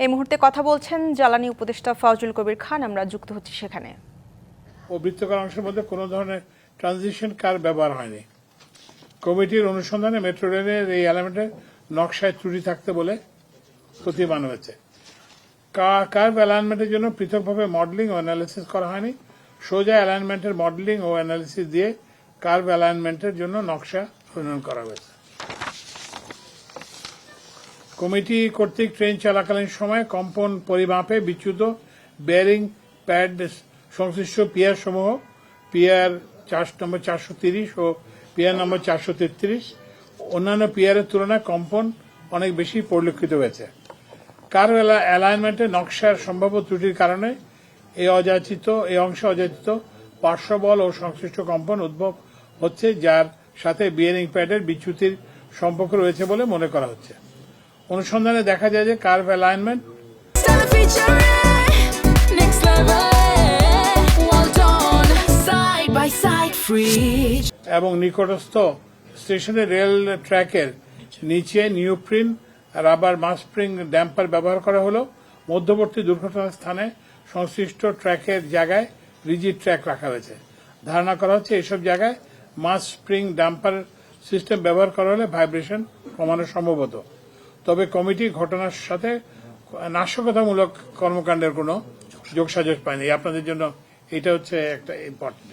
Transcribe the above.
এই মুহূর্তে কথা বলছেন জ্বালানি উপদেষ্টা ফাউজুল কবির খান, আমরা যুক্ত হচ্ছি সেখানে। ও বৃত্তকার অংশের মধ্যে কোনো ধরনের ট্রানজিশন কার ব্যবহার হয়নি। কমিটির অনুসন্ধানে মেট্রো রেলের এই এলিমেন্টের নকশায় ত্রুটি থাকতে বলে প্রতিমান হয়েছে। কার্ভ অ্যালাইনমেন্টের জন্য পৃথকভাবে মডেলিং ও অ্যানালিসিস করা হয়নি। সোজা অ্যালাইনমেন্টের মডেলিং ও অ্যানালিসিস দিয়ে কার্ভ অ্যালাইনমেন্টের জন্য নকশা প্রণয়ন করা হয়েছে। কমিটি কর্তৃক ট্রেন চলাকালীন সময় কম্পন পরিমাপে বিচ্যুত বেয়ারিং প্যাড সংশ্লিষ্ট পিয়ার সমূহ পিয়ার নম্বর 430 ও পিয়ার নম্বর 433 অন্যান্য পিয়ারের তুলনায় কম্পন অনেক বেশি পরিলক্ষিত হয়েছে। কার্ভ অ্যালাইনমেন্টের নকশার সম্ভাব্য ত্রুটির কারণে এই অংশে অযাচিত পার্শ্ববল ও সংশ্লিষ্ট কম্পন উদ্ভব হচ্ছে, যার সাথে বিয়ারিং প্যাডের বিচ্যুতির সম্পর্ক রয়েছে বলে মনে করা হচ্ছে। অনুসন্ধানে দেখা যায় যে কার্ভ অ্যালাইনমেন্ট এবং নিকটস্থ স্টেশনের রেল ট্র্যাকের নিচে নিউপ্রিন রাবার মাসস্প্রিং ড্যাম্পার ব্যবহার করা হলো। মধ্যবর্তী দুর্ঘটনার স্থানে সংশ্লিষ্ট ট্র্যাকের জায়গায় রিজিড ট্র্যাক রাখা হয়েছে। ধারণা করা হচ্ছে এসব জায়গায় মাস স্প্রিং ডাম্পার সিস্টেম ব্যবহার করা হলে ভাইব্রেশন কমানো সম্ভব হতো। তবে কমিটি ঘটনার সাথে নাশকতামূলক কর্মকাণ্ডের কোনো যোগসাজশ পায়নি। আপনাদের জন্য এটা হচ্ছে একটা ইম্পর্টেন্ট।